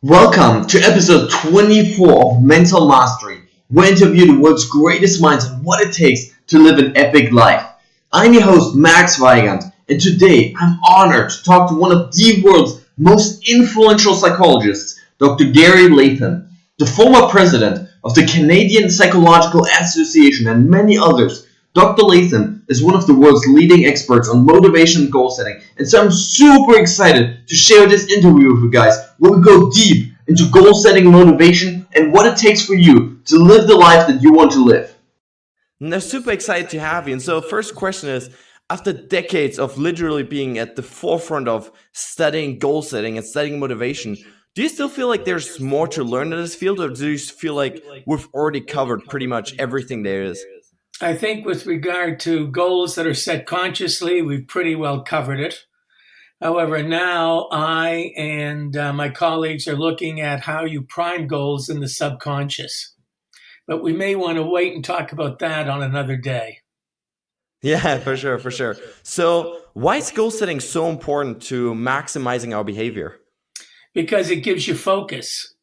Welcome to episode 24 of Mental Mastery, where I interview the world's greatest minds on what it takes to live an epic life. I'm your host, Max Weigand, and today I'm honored to talk to one of the world's most influential psychologists, Dr. Gary Latham, the former president of the Canadian Psychological Association and many others. Dr. Latham is one of the world's leading experts on motivation and goal setting, and so I'm super excited to share this interview with you guys where we go deep into goal setting, motivation, and what it takes for you to live the life that you want to live. And they're super excited to have you. And so first question is, after decades of literally being at the forefront of studying goal setting and studying motivation, do you still feel like there's more to learn in this field, or do you feel like we've already covered pretty much everything there is? I think with regard to goals that are set consciously, we've pretty well covered it. However, now I and my colleagues are looking at how you prime goals in the subconscious. But we may want to wait and talk about that on another day. Yeah, for sure. So why is goal setting so important to maximizing our behavior? Because it gives you focus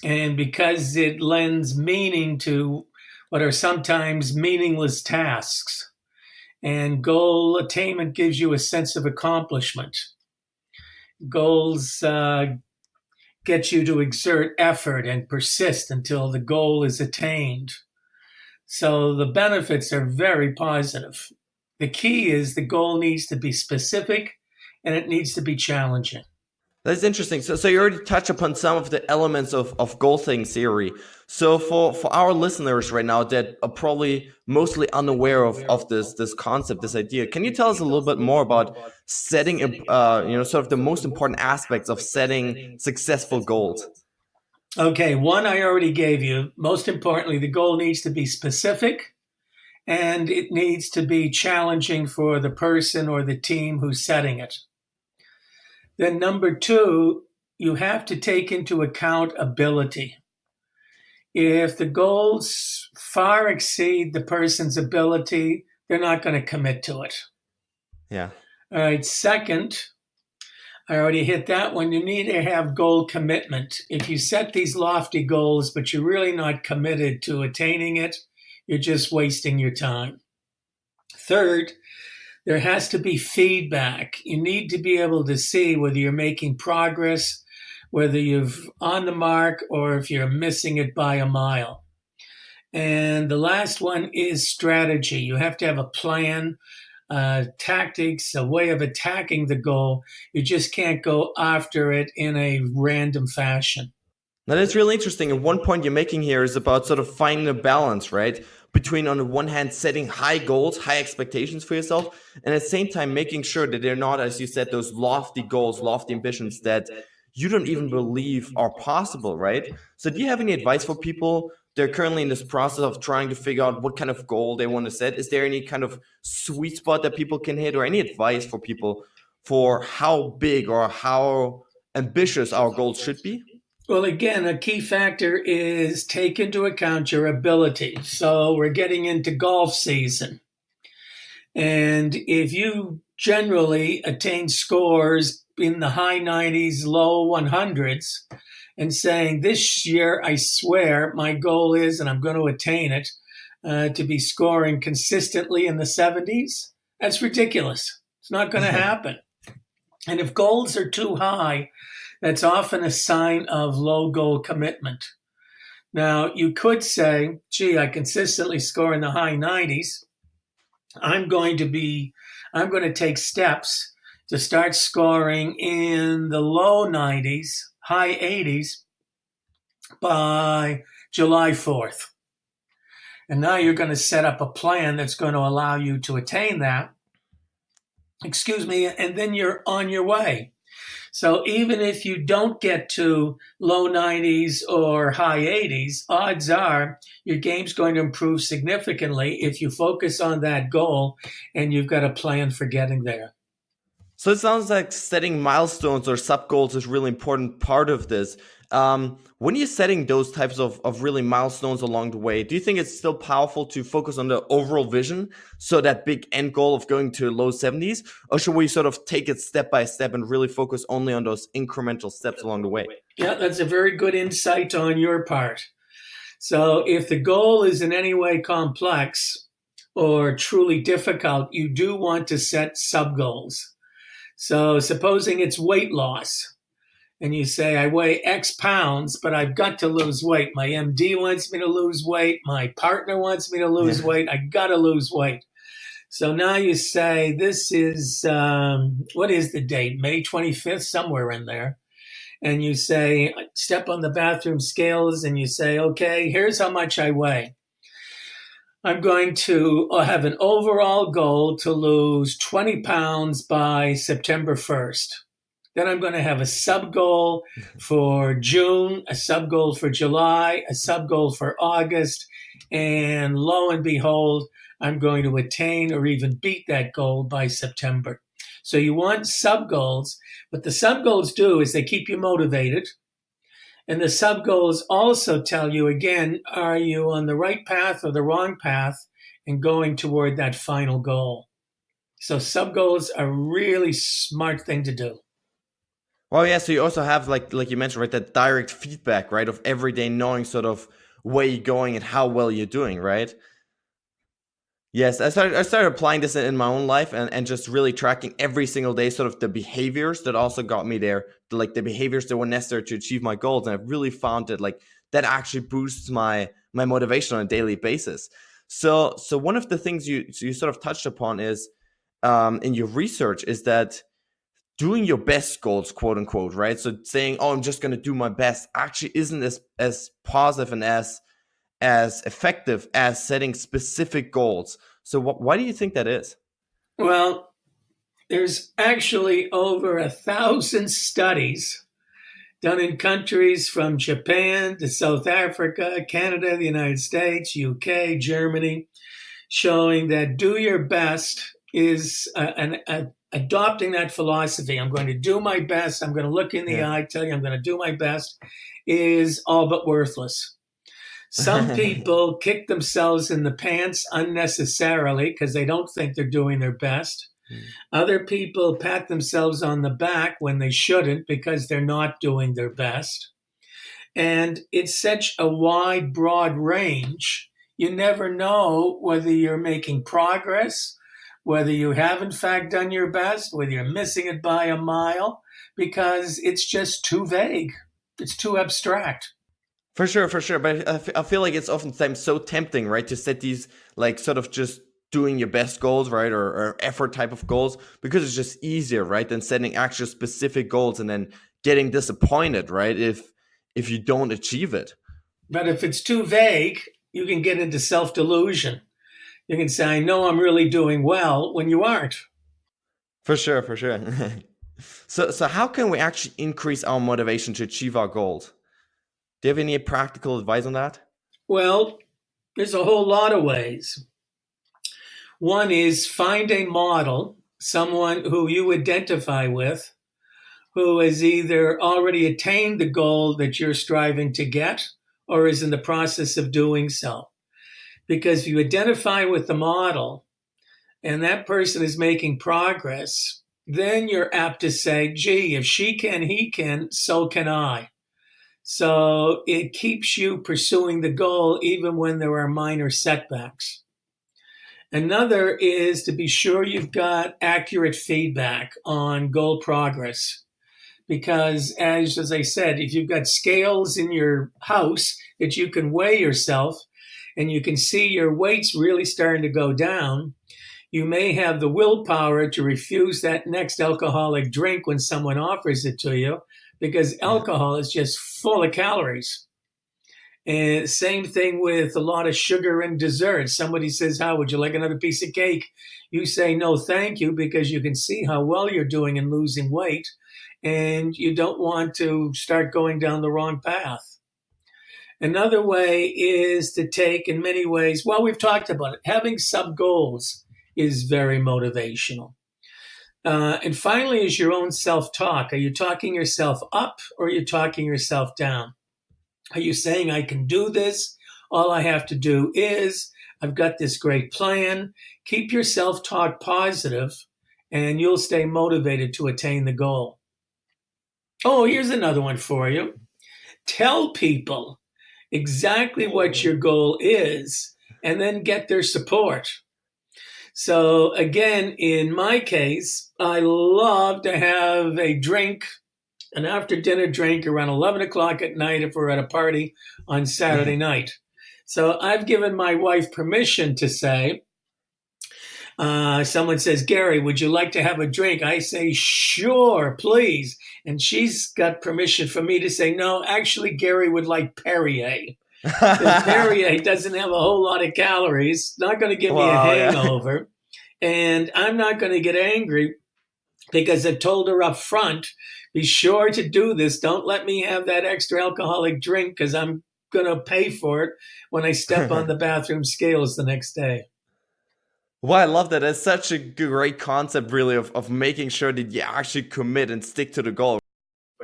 and because it lends meaning to what are sometimes meaningless tasks. And goal attainment gives you a sense of accomplishment. Goals get you to exert effort and persist until the goal is attained. So the benefits are very positive. The key is the goal needs to be specific and it needs to be challenging. That's interesting. So you already touched upon some of the elements of goal setting theory. So for our listeners right now that are probably mostly unaware of this concept, this idea, can you tell us a little bit more about setting, sort of the most important aspects of setting successful goals? Okay, one I already gave you. Most importantly, the goal needs to be specific and it needs to be challenging for the person or the team who's setting it. Then number two, you have to take into account ability. If the goals far exceed the person's ability, they're not going to commit to it. Yeah. All right. Second, I already hit that one. You need to have goal commitment. If you set these lofty goals, but you're really not committed to attaining it, you're just wasting your time. Third, there has to be feedback. You need to be able to see whether you're making progress, whether you're on the mark, or if you're missing it by a mile. And the last one is strategy. You have to have a plan, tactics, a way of attacking the goal. You just can't go after it in a random fashion. Now that's really interesting. And one point you're making here is about sort of finding a balance, right? Between, on the one hand, setting high goals, high expectations for yourself, and at the same time making sure that they're not, as you said, those lofty goals, lofty ambitions that you don't even believe are possible, right? So do you have any advice for people that are currently in this process of trying to figure out what kind of goal they want to set? Is there any kind of sweet spot that people can hit, or any advice for people for how big or how ambitious our goals should be? Well, again, a key factor is take into account your ability. So we're getting into golf season. And if you generally attain scores in the high 90s, low 100s, and saying, this year, I swear my goal is, and I'm going to attain it, to be scoring consistently in the 70s, that's ridiculous. It's not going to happen. And if goals are too high, that's often a sign of low goal commitment. Now, you could say, gee, I consistently score in the high 90s. I'm going to take steps to start scoring in the low 90s, high 80s by July 4th. And now you're going to set up a plan that's going to allow you to attain that. And then you're on your way. So even if you don't get to low 90s or high 80s, odds are your game's going to improve significantly if you focus on that goal and you've got a plan for getting there. So it sounds like setting milestones or sub goals is really important part of this. When you're setting those types of really milestones along the way, do you think it's still powerful to focus on the overall vision, so that big end goal of going to low 70s, or should we sort of take it step by step and really focus only on those incremental steps along the way? Yeah, that's a very good insight on your part. So if the goal is in any way complex or truly difficult, you do want to set sub goals. So supposing it's weight loss, and you say, I weigh X pounds, but I've got to lose weight. My MD wants me to lose weight. My partner wants me to lose weight. I got to lose weight. So now you say, this is, what is the date? May 25th, somewhere in there. And you say, step on the bathroom scales and you say, okay, here's how much I weigh. I'm going to have an overall goal to lose 20 pounds by September 1st. Then I'm going to have a sub goal for June, a sub goal for July, a sub goal for August. And lo and behold, I'm going to attain or even beat that goal by September. So you want sub goals. What the sub goals do is they keep you motivated. And the sub goals also tell you, again, are you on the right path or the wrong path and going toward that final goal? So sub goals are a really smart thing to do. Well, yeah. So you also have, like you mentioned, right, that direct feedback, right, of every day knowing sort of where you're going and how well you're doing, right? Yes, I started applying this in my own life, and just really tracking every single day sort of the behaviors that also got me there, like the behaviors that were necessary to achieve my goals. And I've really found that like that actually boosts my motivation on a daily basis. So one of the things you sort of touched upon is in your research is that doing your best goals, quote unquote, right? So saying, oh, I'm just going to do my best actually isn't as positive and as effective as setting specific goals. So why do you think that is? Well, there's actually over 1,000 studies done in countries from Japan to South Africa, Canada, the United States, UK, Germany, showing that do your best is adopting that philosophy. I'm going to do my best. I'm going to look in the eye, tell you I'm going to do my best, is all but worthless. Some people kick themselves in the pants unnecessarily because they don't think they're doing their best. Other people pat themselves on the back when they shouldn't because they're not doing their best. And it's such a wide, broad range. You never know whether you're making progress, whether you have in fact done your best, whether you're missing it by a mile, because it's just too vague. It's too abstract. For sure. But I feel like it's oftentimes so tempting, right, to set these like sort of just doing your best goals, right, or effort type of goals, because it's just easier, right, than setting actual specific goals and then getting disappointed, right, if you don't achieve it. But if it's too vague, you can get into self-delusion. You can say, I know I'm really doing well, when you aren't. For sure. So how can we actually increase our motivation to achieve our goals? Do you have any practical advice on that? Well, there's a whole lot of ways. One is find a model, someone who you identify with, who has either already attained the goal that you're striving to get or is in the process of doing so. Because if you identify with the model and that person is making progress, then you're apt to say, gee, if she can, he can, so can I. So it keeps you pursuing the goal even when there are minor setbacks. Another is to be sure you've got accurate feedback on goal progress. Because as I said, if you've got scales in your house that you can weigh yourself and you can see your weight's really starting to go down, you may have the willpower to refuse that next alcoholic drink when someone offers it to you, because alcohol is just full of calories. And same thing with a lot of sugar and desserts. Somebody says, how would you like another piece of cake? You say, no, thank you, because you can see how well you're doing in losing weight. And you don't want to start going down the wrong path. Another way is to take, in many ways, well, we've talked about it. Having sub-goals is very motivational. And finally, is your own self-talk. Are you talking yourself up or are you talking yourself down? Are you saying, I can do this? All I have to do is, I've got this great plan. Keep your self-talk positive and you'll stay motivated to attain the goal. Oh, here's another one for you. Tell people exactly what your goal is and then get their support. So again, in my case, I love to have a drink, an after dinner drink around 11 o'clock at night if we're at a party on Saturday night. So I've given my wife permission to say, someone says, Gary, would you like to have a drink? I say, sure, please. And she's got permission for me to say, no, actually, Gary would like Perrier. Because Perrier doesn't have a whole lot of calories, not going to give me a hangover. Yeah. And I'm not going to get angry because I've told her up front, be sure to do this. Don't let me have that extra alcoholic drink because I'm going to pay for it when I step on the bathroom scales the next day. Well, I love that. It's such a great concept, really, of making sure that you actually commit and stick to the goal.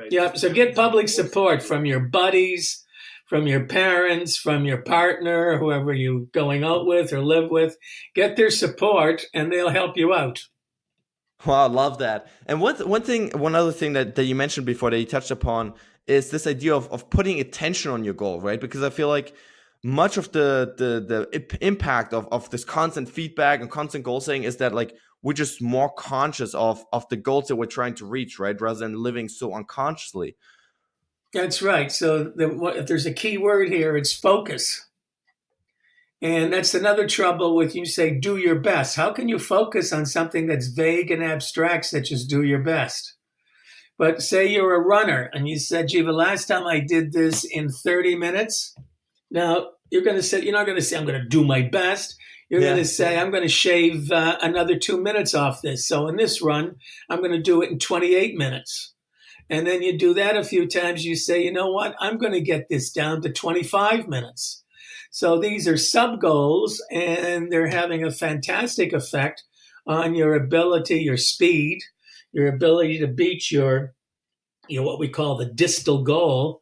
Yeah, so get public support from your buddies, from your parents, from your partner, whoever you're going out with or live with. Get their support and they'll help you out. Wow, I love that. And one other thing that you mentioned before that you touched upon is this idea of putting attention on your goal, right? Because I feel like much of the impact of this constant feedback and constant goal setting is that like we're just more conscious of the goals that we're trying to reach, right? Rather than living so unconsciously. That's right. So if there's a key word here, it's focus. And that's another trouble with you say, do your best. How can you focus on something that's vague and abstract, such as do your best? But say you're a runner and you said, gee, the last time I did this in 30 minutes. Now, you're not going to say, I'm going to do my best. You're going to say, I'm going to shave another 2 minutes off this. So in this run, I'm going to do it in 28 minutes. And then you do that a few times. You say, you know what? I'm going to get this down to 25 minutes. So these are sub goals, and they're having a fantastic effect on your ability, your speed, your ability to beat your what we call the distal goal,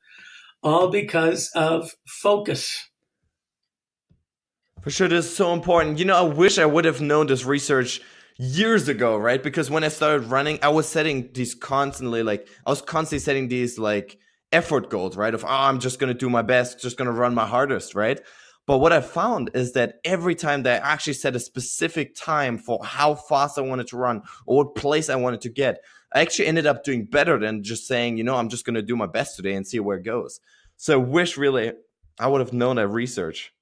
all because of focus. For sure, this is so important. You know, I wish I would have known this research years ago, right? Because when I started running, I was setting these constantly setting these like effort goals, right? Of, I'm just going to do my best, just going to run my hardest, right? But what I found is that every time that I actually set a specific time for how fast I wanted to run or what place I wanted to get, I actually ended up doing better than just saying, you know, I'm just going to do my best today and see where it goes. So I wish really I would have known that research.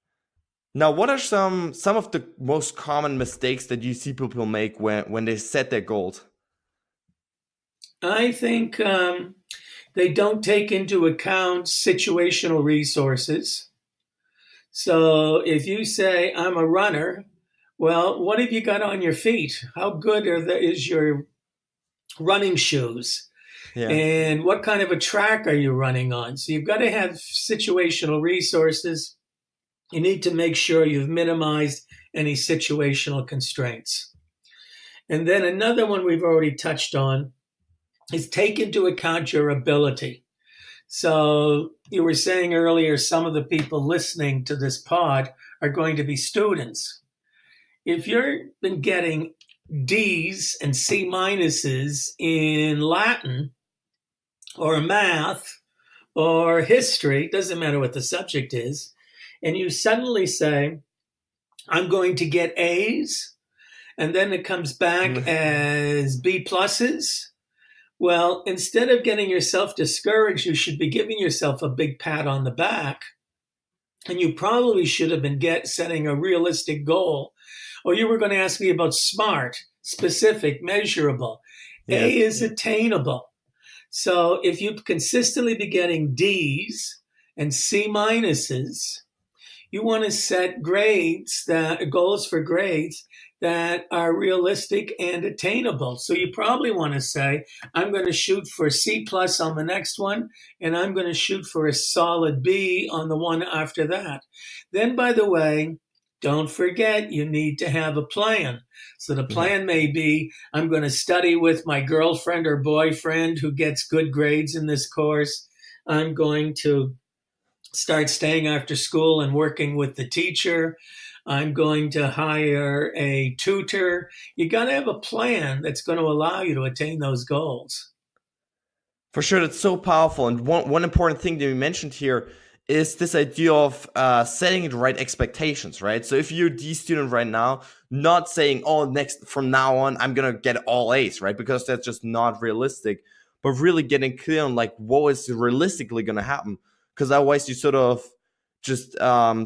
Now, what are some of the most common mistakes that you see people make when they set their goals? I think they don't take into account situational resources. So if you say, I'm a runner, well, what have you got on your feet? How good is your running shoes? Yeah. And what kind of a track are you running on? So you've got to have situational resources. You need to make sure you've minimized any situational constraints. And then another one we've already touched on is take into account your ability. So you were saying earlier, some of the people listening to this pod are going to be students. If you've been getting D's and C minuses in Latin or math or history, doesn't matter what the subject is, and you suddenly say, I'm going to get A's, and then it comes back as B pluses. Well, instead of getting yourself discouraged, you should be giving yourself a big pat on the back. And you probably should have been setting a realistic goal. Or you were going to ask me about SMART, specific, measurable. Yes. A is attainable. So if you consistently be getting D's and C minuses, you want to set goals for grades that are realistic and attainable. So you probably want to say, I'm going to shoot for C plus on the next one, and I'm going to shoot for a solid B on the one after that. Then, by the way, Don't forget, you need to have a plan. So the plan may be, I'm going to study with my girlfriend or boyfriend who gets good grades in this course. I'm going to start staying after school and working with the teacher. I'm going to hire a tutor. You got to have a plan that's going to allow you to attain those goals. For sure, that's so powerful. And one important thing that you mentioned here is this idea of setting the right expectations, right? So if you're a D student right now, not saying, oh, from now on, I'm going to get all A's, right? Because that's just not realistic, but really getting clear on like what is realistically going to happen. Because otherwise you sort of just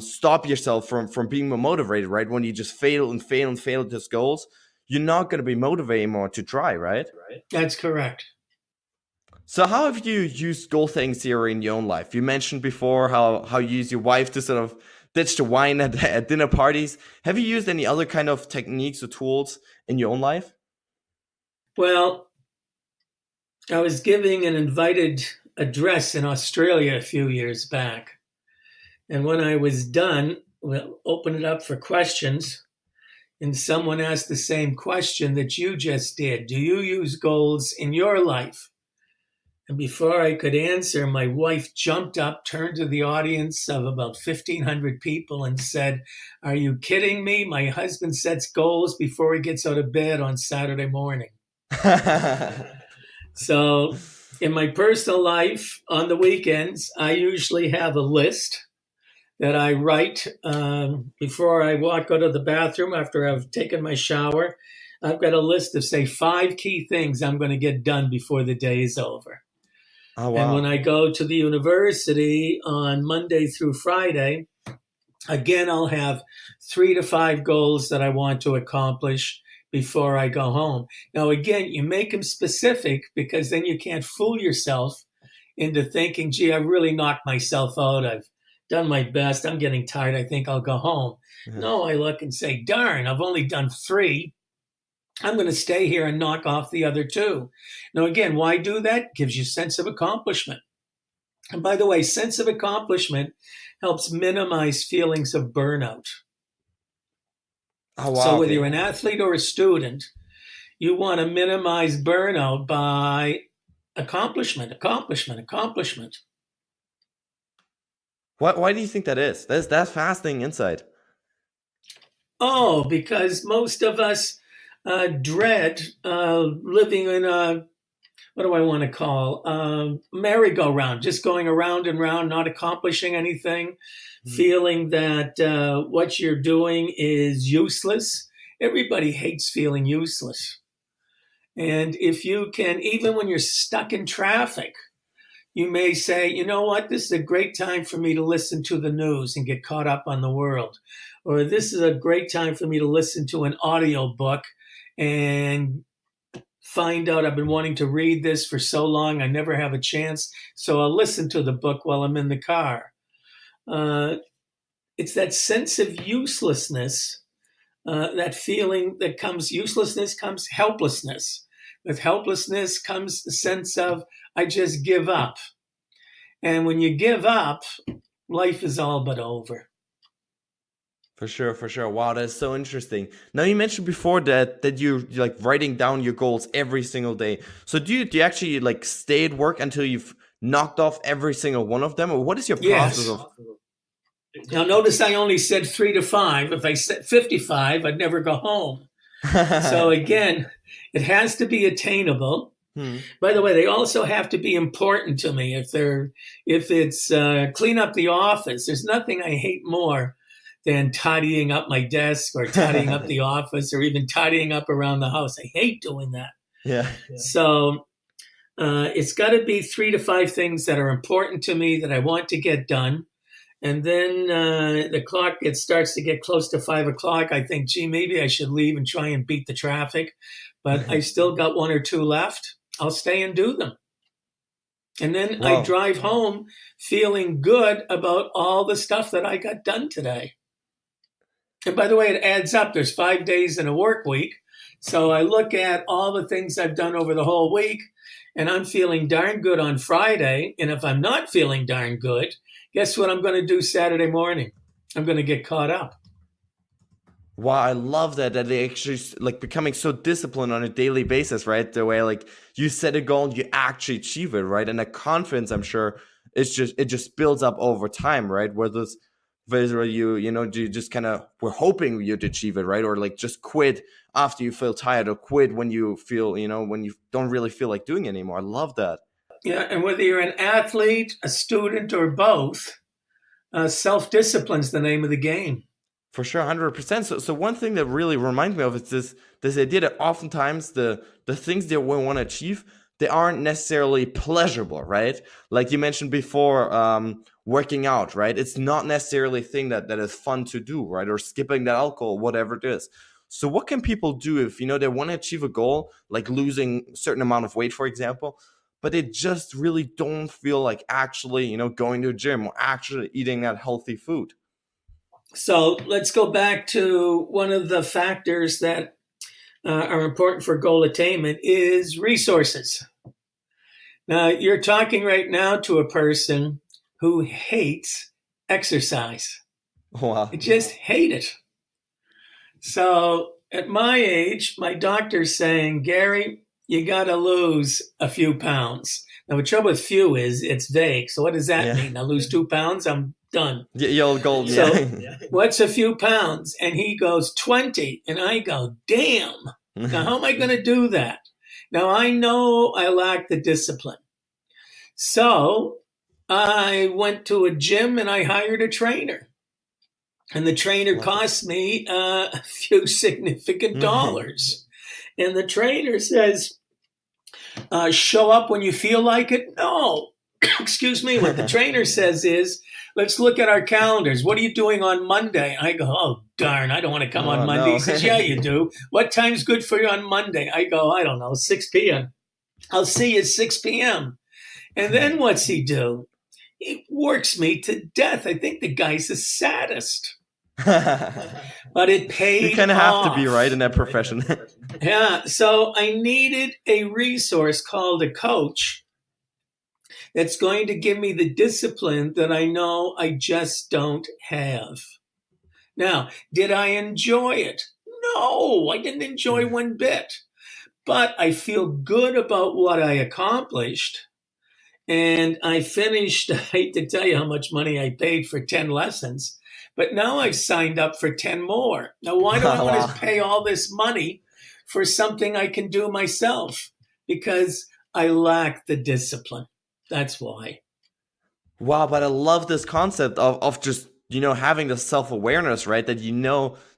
stop yourself from being more motivated, right? When you just fail and fail and fail at those goals, you're not going to be motivated anymore to try, right? That's correct. So how have you used goal setting theory in your own life? You mentioned before how you use your wife to sort of ditch the wine at dinner parties. Have you used any other kind of techniques or tools in your own life? Well, I was giving an invited address in Australia a few years back. And when I was done, we'll open it up for questions. And someone asked the same question that you just did. Do you use goals in your life? And before I could answer, my wife jumped up, turned to the audience of about 1,500 people and said, are you kidding me? My husband sets goals before he gets out of bed on Saturday morning. So in my personal life, on the weekends, I usually have a list that I write before I go to the bathroom after I've taken my shower. I've got a list of, say, 5 key things I'm going to get done before the day is over. Oh, wow. And when I go to the university on Monday through Friday, again, I'll have 3 to 5 goals that I want to accomplish before I go home. Now, again, you make them specific because then you can't fool yourself into thinking, gee, I really knocked myself out. I've done my best. I'm getting tired. I think I'll go home. Yeah. No, I look and say, darn, I've only done 3. I'm going to stay here and knock off the other 2. Now, again, why do that? Gives you sense of accomplishment. And by the way, sense of accomplishment helps minimize feelings of burnout. Oh, wow. So whether you're an athlete or a student, you want to minimize burnout by accomplishment. Why do you think that is? That's fascinating insight. Oh, because most of us dread living in a, what do I want to call, merry-go-round, just going around and round, not accomplishing anything, feeling that what you're doing is useless. Everybody hates feeling useless. And if you can, even when you're stuck in traffic, you may say, you know what, this is a great time for me to listen to the news and get caught up on the world. Or this is a great time for me to listen to an audio book and find out I've been wanting to read this for so long, I never have a chance. So I'll listen to the book while I'm in the car. It's that sense of uselessness, that feeling that comes, uselessness comes helplessness. With helplessness comes the sense of, I just give up. And when you give up, life is all but over. For sure. Wow, that's so interesting. Now, you mentioned before that you're like writing down your goals every single day. So do you actually like stay at work until you've knocked off every single one of them? Or what is your process of? Now, notice I only said 3 to 5. If I said 55, I'd never go home. So again, it has to be attainable. By the way, they also have to be important to me. If it's clean up the office, there's nothing I hate more than tidying up my desk or tidying up the office or even tidying up around the house. I hate doing that. Yeah. So it's got to be 3 to 5 things that are important to me that I want to get done. And then the clock, it starts to get close to 5 o'clock. I think, gee, maybe I should leave and try and beat the traffic. But I've still got 1 or 2 left. I'll stay and do them. And then I drive home feeling good about all the stuff that I got done today. And by the way, it adds up. There's 5 days in a work week. So I look at all the things I've done over the whole week, and I'm feeling darn good on Friday. And if I'm not feeling darn good, guess what I'm going to do Saturday morning? I'm going to get caught up. Wow, I love that they actually like becoming so disciplined on a daily basis, right? The way like you set a goal and you actually achieve it, right? And the confidence, I'm sure, it just builds up over time, right? Whether you just kind of we're hoping you'd achieve it, right? Or like just quit after you feel tired, or quit when you feel, when you don't really feel like doing it anymore. I love that. Yeah, and whether you're an athlete, a student, or both, self-discipline's the name of the game. For sure, 100%. So one thing that really reminds me of is this idea that oftentimes the things that we want to achieve, they aren't necessarily pleasurable, right? Like you mentioned before, working out, right? It's not necessarily a thing that is fun to do, right? Or skipping the alcohol, whatever it is. So what can people do if they want to achieve a goal, like losing a certain amount of weight, for example, but they just really don't feel like actually, going to a gym or actually eating that healthy food? So let's go back to one of the factors that are important for goal attainment is resources. Now, you're talking right now to a person who hates exercise. Wow. I just hate it. So at my age, my doctor's saying, Gary, you got to lose a few pounds. Now, the trouble with few is it's vague. So what does that Yeah. mean? I lose 2 pounds, I'm done. Yeah, old gold. So Yeah. what's a few pounds? And he goes 20. And I go, damn. Now, how am I going to do that? Now, I know I lack the discipline. So I went to a gym and I hired a trainer. And the trainer cost me a few significant dollars. And the trainer says, show up when you feel like it? No. Excuse me. What the trainer says is, let's look at our calendars. What are you doing on Monday? I go, oh, darn, I don't want to come on Monday. No. He says, yeah, you do. What time's good for you on Monday? I go, I don't know, 6 p.m. I'll see you at 6 p.m. And then what's he do? He works me to death. I think the guy's a sadist. But it paid You kind of have to be off. right in that profession. Yeah. So I needed a resource called a coach that's going to give me the discipline that I know I just don't have. Now, did I enjoy it? No, I didn't enjoy one bit. But I feel good about what I accomplished. And I finished, I hate to tell you how much money I paid for 10 lessons, but now I've signed up for 10 more. Now, why do I want to pay all this money for something I can do myself? Because I lack the discipline. That's why. Wow, but I love this concept of just, having the self-awareness, right? That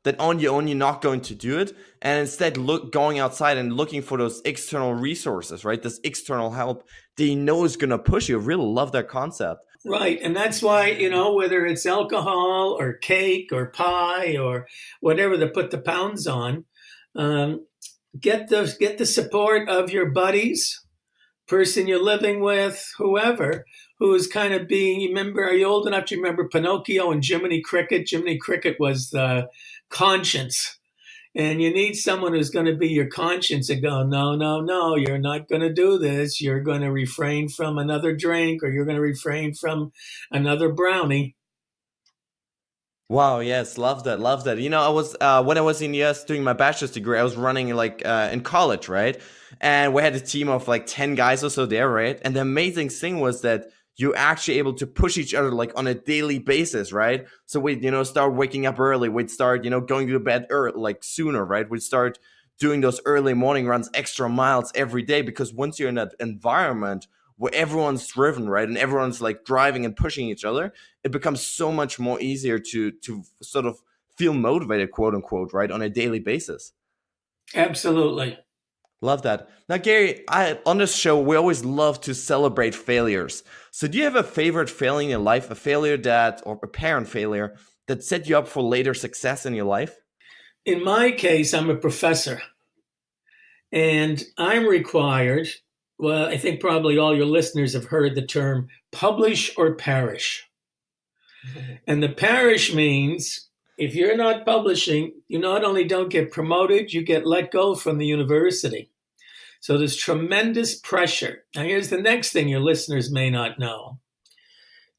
that on your own, you're not going to do it. And instead going outside and looking for those external resources, right? This external help that is going to push you. I really love that concept. Right. And that's why, whether it's alcohol or cake or pie or whatever to put the pounds on, get the support of your buddies, person you're living with, whoever, who is kind of are you old enough to remember Pinocchio and Jiminy Cricket? Jiminy Cricket was the conscience. And you need someone who's going to be your conscience and go, no, no, no, you're not going to do this. You're going to refrain from another drink, or you're going to refrain from another brownie. Wow, yes, love that, love that. I was when I was in the US doing my bachelor's degree, I was running like in college, right? And we had a team of like 10 guys or so there, right? And the amazing thing was that you're actually able to push each other like on a daily basis, right? So we'd, start waking up early. We'd start, going to bed early, like sooner, right? We'd start doing those early morning runs, extra miles every day, because once you're in that environment where everyone's driven, right, and everyone's like driving and pushing each other, it becomes so much more easier to sort of feel motivated, quote unquote, right, on a daily basis. Absolutely. Love that. Now, Gary, on this show, we always love to celebrate failures. So do you have a favorite failure in your life, a failure or a parent failure that set you up for later success in your life? In my case, I'm a professor, and I'm required, well, I think probably all your listeners have heard the term publish or perish. And the perish means if you're not publishing, you not only don't get promoted, you get let go from the university. So there's tremendous pressure. Now, here's the next thing your listeners may not know.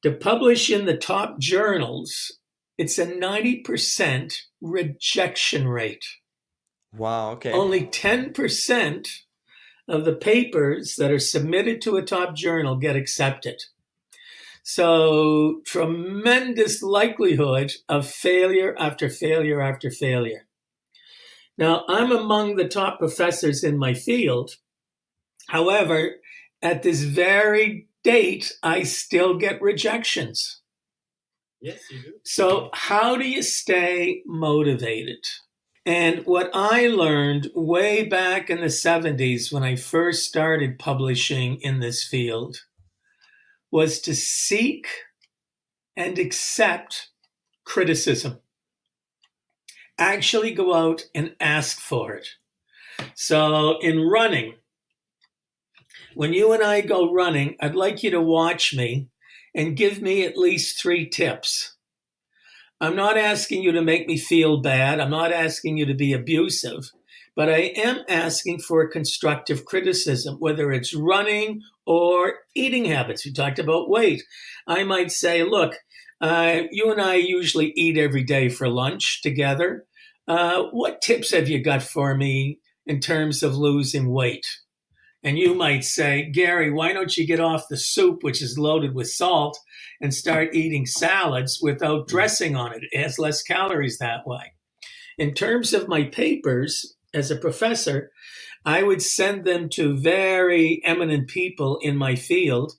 To publish in the top journals it's a 90% rejection rate. Wow. Okay. Only 10% of the papers that are submitted to a top journal get accepted. So, tremendous likelihood of failure after failure after failure. Now, I'm among the top professors in my field. However, at this very date, I still get rejections. Yes, you do. So, how do you stay motivated? And what I learned way back in the 70s when I first started publishing in this field was to seek and accept criticism. Actually go out and ask for it. So in running, when you and I go running, I'd like you to watch me and give me at least 3 tips. I'm not asking you to make me feel bad. I'm not asking you to be abusive, but I am asking for constructive criticism, whether it's running or eating habits. We talked about weight. I might say, look, you and I usually eat every day for lunch together. What tips have you got for me in terms of losing weight? And you might say, Gary, why don't you get off the soup, which is loaded with salt, and start eating salads without dressing on it? It has less calories that way. In terms of my papers as a professor, I would send them to very eminent people in my field.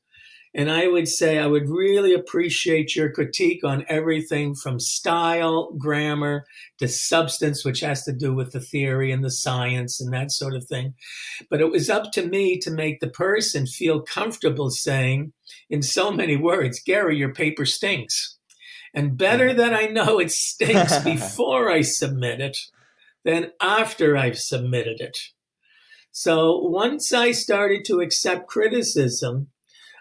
And I would say, I would really appreciate your critique on everything from style, grammar, to substance, which has to do with the theory and the science and that sort of thing. But it was up to me to make the person feel comfortable saying, in so many words, Gary, your paper stinks. And better that I know it stinks before I submit it than after I've submitted it. So once I started to accept criticism,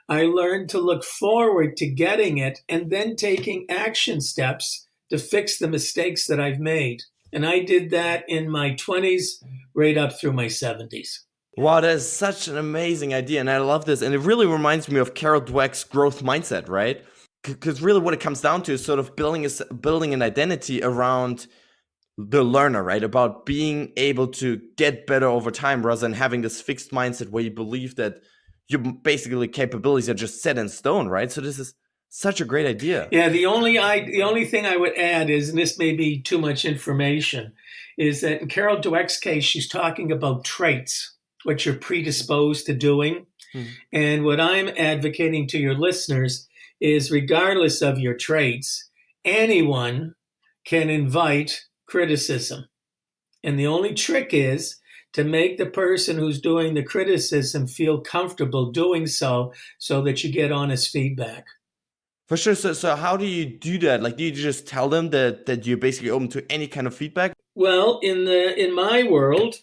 I learned to look forward to getting it and then taking action steps to fix the mistakes that I've made. And I did that in my 20s right up through my 70s. Wow, that is such an amazing idea. And I love this. And it really reminds me of Carol Dweck's growth mindset, right? Because really what it comes down to is sort of building an identity around the learner, right? About being able to get better over time rather than having this fixed mindset where you believe that your basically capabilities are just set in stone, right? So this is such a great idea. Yeah, the only thing I would add is, and this may be too much information, is that in Carol Dweck's case, she's talking about traits, what you're predisposed to doing. And what I'm advocating to your listeners is, regardless of your traits, anyone can invite criticism. And the only trick is to make the person who's doing the criticism feel comfortable doing so that you get honest feedback. For sure. So how do you do that? Like, do you just tell them that you're basically open to any kind of feedback? Well, in my world,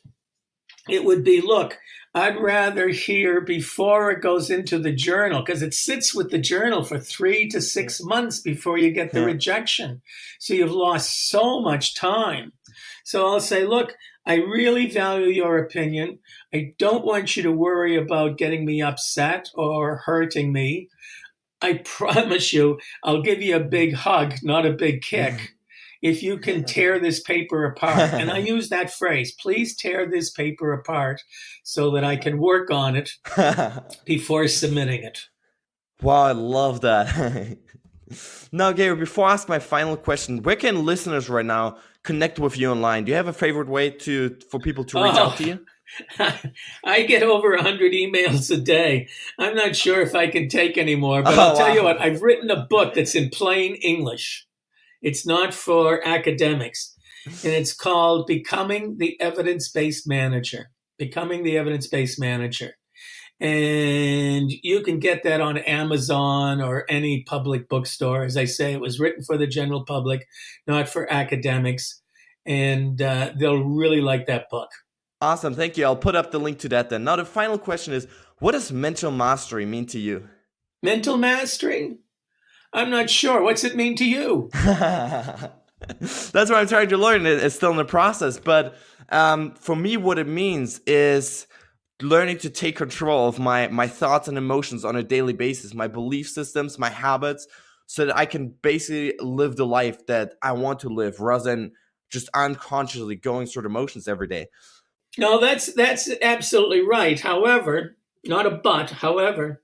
it would be, look, I'd rather hear before it goes into the journal, because it sits with the journal for 3 to 6 months before you get the rejection. So you've lost so much time. So I'll say, look, I really value your opinion. I don't want you to worry about getting me upset or hurting me. I promise you, I'll give you a big hug, not a big kick, if you can tear this paper apart. And I use that phrase, please tear this paper apart so that I can work on it before submitting it. Wow, I love that. Now, Gary, before I ask my final question, where can listeners right now connect with you online? Do you have a favorite way for people to reach out to you? I get over 100 emails a day. I'm not sure if I can take any more, but I'll tell you what, I've written a book that's in plain English. It's not for academics. And it's called Becoming the Evidence-Based Manager. Becoming the Evidence-Based Manager. And you can get that on Amazon or any public bookstore. As I say, it was written for the general public, not for academics. And they'll really like that book. Awesome. Thank you. I'll put up the link to that then. Now, the final question is, what does mental mastery mean to you? Mental mastery? I'm not sure. What's it mean to you? That's what I'm trying to learn. It's still in the process. But for me, what it means is learning to take control of my thoughts and emotions on a daily basis, my belief systems, my habits, so that I can basically live the life that I want to live rather than just unconsciously going through the motions every day. No, that's absolutely right. However, not a but, however,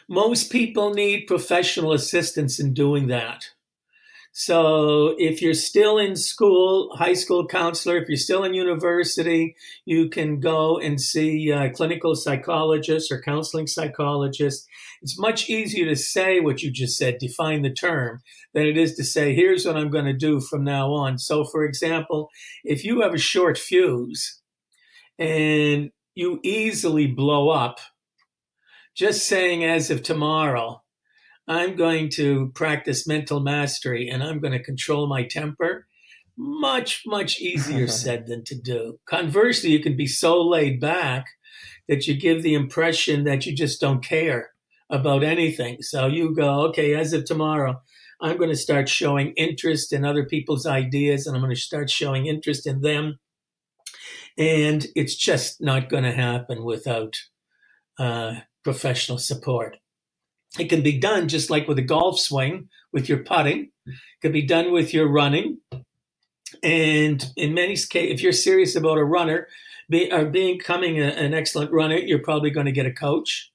most people need professional assistance in doing that. So if you're still in school, high school counselor, if you're still in university, you can go and see a clinical psychologists or counseling psychologists. It's much easier to say what you just said, define the term, than it is to say, here's what I'm going to do from now on. So for example, if you have a short fuse and you easily blow up, just saying as of tomorrow, I'm going to practice mental mastery and I'm going to control my temper. Much, much easier said than to do. Conversely, you can be so laid back that you give the impression that you just don't care about anything. So you go, okay, as of tomorrow, I'm going to start showing interest in other people's ideas and I'm going to start showing interest in them. And it's just not going to happen without professional support. It can be done just like with a golf swing, with your putting. It can be done with your running. And in many cases, if you're serious about a runner, becoming an excellent runner, you're probably going to get a coach.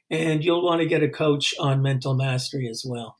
And you'll want to get a coach on mental mastery as well.